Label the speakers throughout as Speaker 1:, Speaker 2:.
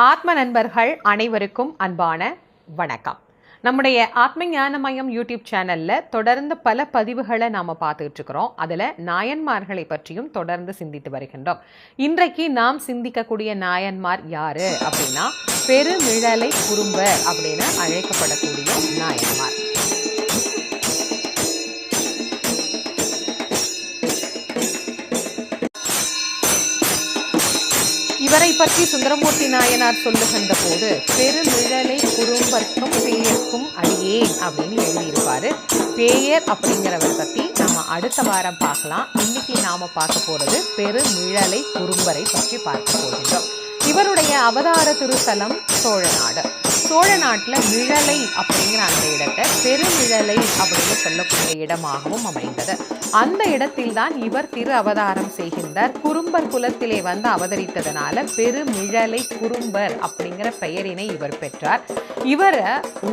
Speaker 1: ஆத்ம நண்பர்கள் அனைவருக்கும் அன்பான வணக்கம். நம்முடைய ஆத்ம ஞானமயம் யூடியூப் சேனல்ல தொடர்ந்து பல பதிவுகளை நாம பார்த்துட்டு இருக்கிறோம். அதுல நாயன்மார்களை பற்றியும் தொடர்ந்து சிந்தித்து வருகின்றோம். இன்றைக்கு நாம் சிந்திக்கக்கூடிய நாயன்மார் யாரு அப்படின்னா பெருமிழலை குறும்பர் அப்படின்னு அழைக்கப்படக்கூடிய நாயன்மார். இவரை பற்றி சுந்தரமூர்த்தி நாயனார் சொல்லுகின்ற போது பெருமிழலை குறும்பர்க்கும் பேயர்க்கும் அடியேன் அப்படின்னு எழுதியிருப்பாரு. பேயர் அப்படிங்கிறவரை பற்றி நாம அடுத்த வாரம் பார்க்கலாம். இன்னைக்கு நாம பார்க்க போறது பெருமிழலை குறும்பரை பற்றி பார்க்க போகின்றோம். இவருடைய அவதார திருத்தலம் சோழநாடு. சோழ நாட்டில் மிழலை அப்படிங்கிற அந்த இடத்தை பெருமிழலை அப்படின்னு சொல்லக்கூடிய இடமாகவும் அமைந்தது. அந்த இடத்தில் தான் இவர் திரு அவதாரம் செய்கின்றார். குறும்பர் குலத்திலே வந்து அவதரித்ததனால பெருமிழலை குறும்பர் அப்படிங்கிற பெயரினை இவர் பெற்றார். இவர்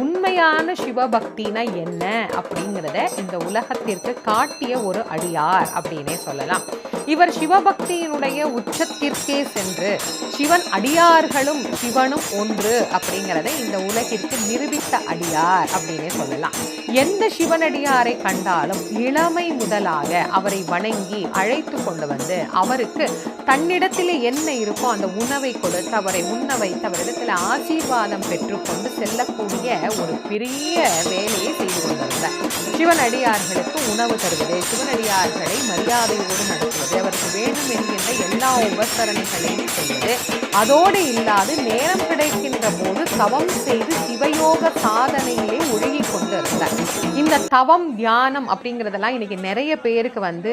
Speaker 1: உண்மையான சிவபக்தினா என்ன அப்படிங்கிறத இந்த உலகத்திற்கு காட்டிய ஒரு அடியார் அப்படின்னே சொல்லலாம். இவர் சிவபக்தியினுடைய உச்சத்திற்கே சென்று சிவன் அடியார்களும் சிவனும் ஒன்று அப்படிங்கிறத இந்த உலகிற்கு நிரூபித்த அடியார் அப்படின்னே சொல்லலாம். எந்த சிவனடியாரை கண்டாலும் இளமை முதலாக அவரை வணங்கி அழைத்து கொண்டு வந்து அவருக்கு தன்னிடத்திலே என்ன இருக்கோ அந்த உணவை கொடுத்து அவரை உண்ண வைத்து அவரிடத்தில் ஆசீர்வாதம் பெற்றுக்கொண்டு செல்லக்கூடிய ஒரு பெரிய வேலையை செய்து கொண்டிருந்தார். சிவனடியார்களுக்கு உணவு தருவது, சிவனடியார்களை மரியாதையோடு நடத்துவது, அவருக்கு வேண்டும் என்கின்ற எல்லா உபசரணைகளையும் செய்வது, அதோடு இல்லாது நேரம் கிடைக்கின்ற போது தவம் செய்து சிவயோக சாதனையிலே ஒழுகி கொண்டு இருந்தார். இந்த தவம் தியானம் அப்படிங்கிறதெல்லாம் இன்னைக்கு நிறைய பேருக்கு வந்து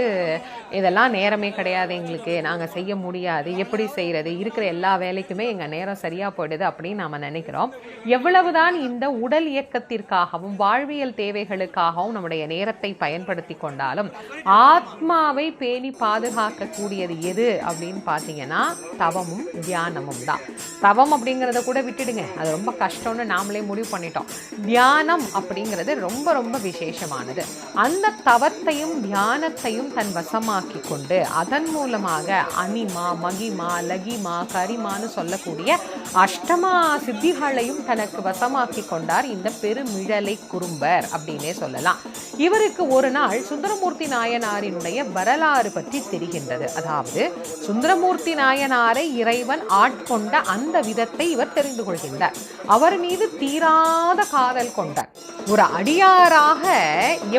Speaker 1: இதெல்லாம் நேரமே கிடையாது, எங்களுக்கு நாங்கள் செய்ய முடியாது, எப்படி செய்யறது, இருக்கிற எல்லா வேலைக்குமே எங்கள் நேரம் சரியா போயிடுது அப்படின்னு நாம நினைக்கிறோம். எவ்வளவுதான் இந்த உடல் இயக்கத்திற்காகவும் வாழ்வியல் தேவைகளுக்காகவும் நம்முடைய நேரத்தை பயன்படுத்தி கொண்டாலும் ஆத்மாவை பேணி பாதுகாக்க கூடியது எது அப்படின்னு பார்த்தீங்கன்னா தவமும் தியானமும் தான். தவம் அப்படிங்கிறத கூட விட்டுடுங்க, அது ரொம்ப கஷ்டம்னு நாமளே முடிவு பண்ணிட்டோம். தியானம் அப்படிங்கிறது ரொம்ப ரொம்ப விசேஷமானது. அந்த தவத்தையும் தியானத்தையும் தன் வசமாக்கி கொண்டு அதன் மூலமாக அனிமா, மகிமா, லகிமா, கரிமான்னு சொல்லக்கூடிய அஷ்டமா சித்திகளையும் தனக்கு வசமாக்கி கொண்டார் இந்த பெருமிழலை குறும்பர் அப்படின்னே சொல்லலாம். இவருக்கு ஒரு நாள் சுந்தரமூர்த்தி நாயனாரினுடைய வரலாறு பற்றி தெரிகின்றது. அதாவது சுந்தரமூர்த்தி நாயனாரை இறைவன் ஆட்கொண்ட அந்த விதத்தை இவர் தெரிந்து கொள்கின்றார். அவர் மீது தீராத காதல் கொண்டார். ஒரு அடியாராக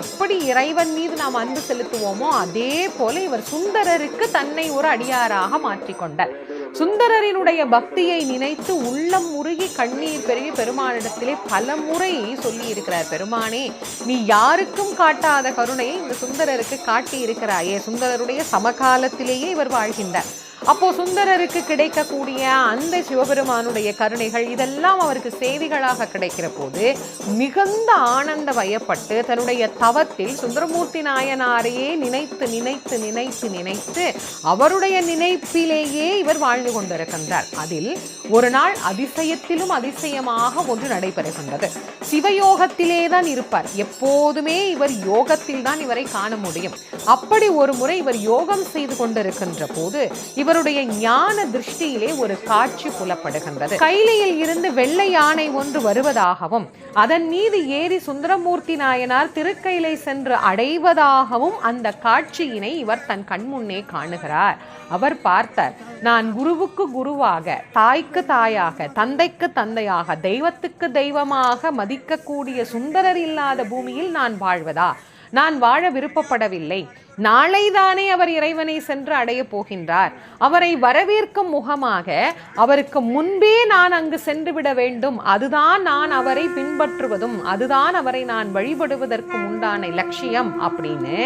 Speaker 1: எப்படி இறைவன் மீது நாம் அன்பு செலுத்துவோமோ அதே போல இவர் சுந்தரருக்கு தன்னை ஒரு அடியாராக மாற்றிக்கொண்டார். சுந்தரரினுடைய பக்தியை நினைத்து உள்ளம் முருகி கண்ணீர் பெருகி பெருமானிடத்திலே பல முறை சொல்லி இருக்கிறார். பெருமானே, நீ யாருக்கும் காட்டாத கருணையை இந்த சுந்தரருக்கு காட்டி இருக்கிறாயே. சுந்தரருடைய சமகாலத்திலேயே இவர் வாழ்கின்றார். அப்போ சுந்தரருக்கு கிடைக்கக்கூடிய அந்த சிவபெருமானுடைய கருணைகள் இதெல்லாம் அவருக்கு செய்திகளாக கிடைக்கிற போது மிகுந்த ஆனந்த வயப்பட்டு தன்னுடைய தவத்தில் சுந்தரமூர்த்தி நாயனாரையே நினைத்து நினைத்து நினைத்து நினைத்து அவருடைய நினைப்பிலேயே இவர் வாழ்ந்து கொண்டிருக்கின்றார். அதில் ஒரு நாள் அதிசயத்திலும் அதிசயமாக ஒன்று நடைபெறுகின்றது. சிவயோகத்திலே தான் இருப்பார். எப்போதுமே இவர் யோகத்தில் தான் இவரை காண முடியும். அப்படி ஒரு முறை இவர் யோகம் செய்து கொண்டிருக்கின்ற போது இவருடைய ஞான திருஷ்டியிலே ஒரு காட்சி புலப்படுகின்றது. கைலையில் இருந்து வெள்ளை யானை ஒன்று வருவதாகவும் அதன் மீது ஏறி சுந்தரமூர்த்தி நாயனார் திருக்கைலை சென்று அடைவதாகவும் அந்த காட்சியினை இவர் தன் கண்முன்னே காணுகிறார். அவர் பார்த்தார், நான் குருவுக்கு குருவாக, தாய்க்கு தாயாக, தந்தைக்கு தந்தையாக, தெய்வத்துக்கு தெய்வமாக மதிக்கக்கூடிய சுந்தரர் இல்லாத பூமியில் நான் வாழ்வதா? நான் வாழ விருப்பப்படவில்லை. நாளைதானே அவர் இறைவனை சென்று அடைய போகின்றார். அவரை வரவேற்கும் முகமாக அவருக்கு முன்பே நான் அங்கு சென்று விட வேண்டும். அதுதான் நான் அவரை பின்பற்றுவதும், அதுதான் அவரை நான் வழிபடுவதற்கு உண்டான லட்சியம் அப்படின்னு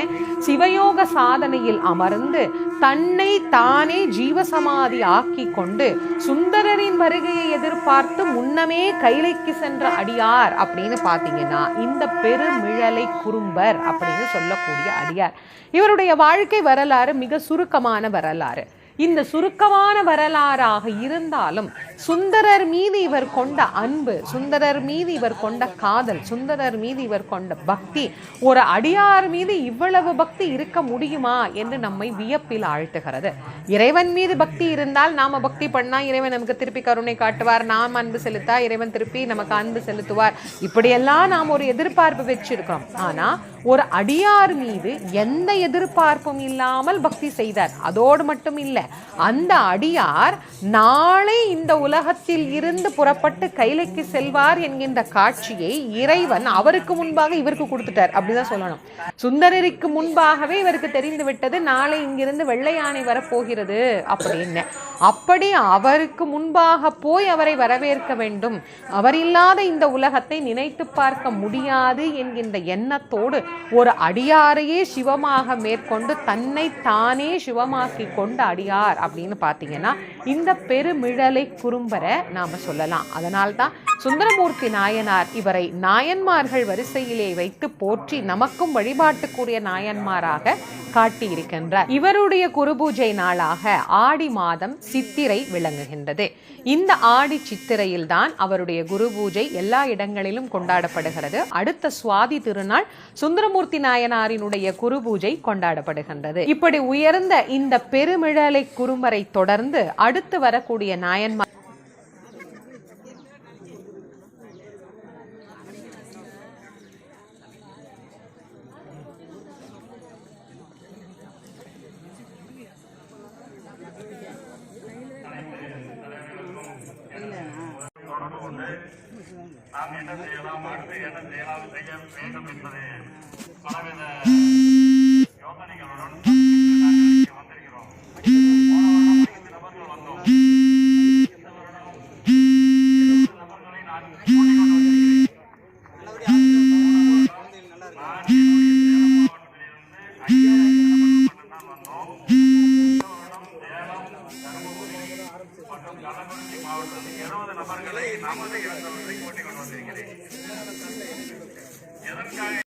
Speaker 1: சிவயோக சாதனையில் அமர்ந்து தன்னை தானே ஜீவசமாதி ஆக்கி கொண்டு சுந்தரரின் வருகையை எதிர்பார்த்து முன்னமே கைலைக்கு சென்ற அடியார் அப்படின்னு பார்த்தீங்கன்னா இந்த பெருமிழலை குறும்பர் அப்படின்னு சொல்லக்கூடிய அடியார். இவருடைய வாழ்க்கை வரலாறு மிக சுருக்கமான வரலாறு. இந்த சுருக்கமான வரலாறாக இருந்தாலும் சுந்தரர் மீது இவர் கொண்ட அன்பு, சுந்தரர் மீது இவர் கொண்ட காதல், சுந்தரர் மீது இவர் கொண்ட பக்தி, ஒரு அடியார் மீது இவ்வளவு பக்தி இருக்க முடியுமா என்று நம்மை வியப்பில் ஆழ்த்துகிறது. இறைவன் மீது பக்தி இருந்தால் நாம பக்தி பண்ணா இறைவன் நமக்கு திருப்பி கருணை காட்டுவார், நாம் அன்பு செலுத்தா இறைவன் திருப்பி நமக்கு அன்பு செலுத்துவார், இப்படியெல்லாம் நாம் ஒரு எதிர்பார்ப்பு வச்சிருக்கிறோம். ஆனா ஒரு அடியார் மீது எந்த எதிர்பார்ப்பும் இல்லாமல் பக்தி செய்தார். அதோடு மட்டும் இல்லை, அந்த அடியார் நாளை இந்த உலகத்தில் இருந்து புறப்பட்டு கைலைக்கு செல்வார் என்கின்ற காட்சியை இறைவன் அவருக்கு முன்பாக இவருக்கு கொடுத்துட்டார் அப்படிதான் சொல்லணும். சுந்தரருக்கு முன்பாகவே இவருக்கு தெரிந்து விட்டது நாளை இங்கிருந்து வெள்ளை யானை வரப்போகிறது அப்படின்னு. அப்படி அவருக்கு முன்பாக போய் அவரை வரவேற்க வேண்டும், அவர் இல்லாத இந்த உலகத்தை நினைத்து பார்க்க முடியாது என்கின்ற எண்ணத்தோடு ஒரு அடியாரையே சிவமாக மேற்கொண்டு தன்னை தானே சிவமாக்கி கொண்ட அடியார் அப்படின்னு பார்த்தீங்கன்னா இந்த பெருமிழலை குறும்பரை நாம சொல்லலாம். அதனால்தான் சுந்தரமூர்த்தி நாயனார் இவரை நாயன்மார்கள் வரிசையிலே வைத்து போற்றி நமக்கும் வழிபாட்டுக்குரிய நாயன்மாராக காட்டியிருக்கின்றார். இவருடைய குருபூஜை நாளாக ஆடி மாதம் சித்திரை விளங்குகின்றது. இந்த ஆடி சித்திரையில் தான் அவருடைய குரு பூஜை எல்லா இடங்களிலும் கொண்டாடப்படுகிறது. அடுத்த சுவாதி திருநாள் சுந்தரமூர்த்தி நாயனாரினுடைய குரு பூஜை கொண்டாடப்படுகின்றது. இப்படி உயர்ந்த இந்த பெருமிழலை குறும்பரை தொடர்ந்து அடுத்து வரக்கூடிய நாயன்மார்
Speaker 2: நாம் என்ன செய்யலாம், அடுத்து என்ன செய்யலாம், செய்ய வேண்டும் என்பது பலவித யோசனைகளுடன் வந்திருக்கிறோம். போன வருடம் 5 நபர்கள் வந்தோம். இந்த வருடம் 20 நபர்களை நான் கூட்டிக் கொண்டு வந்திருக்கிறேன். நான் சேலம் மாவட்டத்திலிருந்து 5 நபர்கள் மட்டும்தான் வந்தோம். இந்த வருடம் சேலம், தருமபுரி மற்றும் கள்ளக்குறிச்சி மாவட்டத்தில் 20 நபர்களை நமது இருந்தவர்களை கூட்டிக் கொண்டு வந்திருக்கிறேன். எதற்காக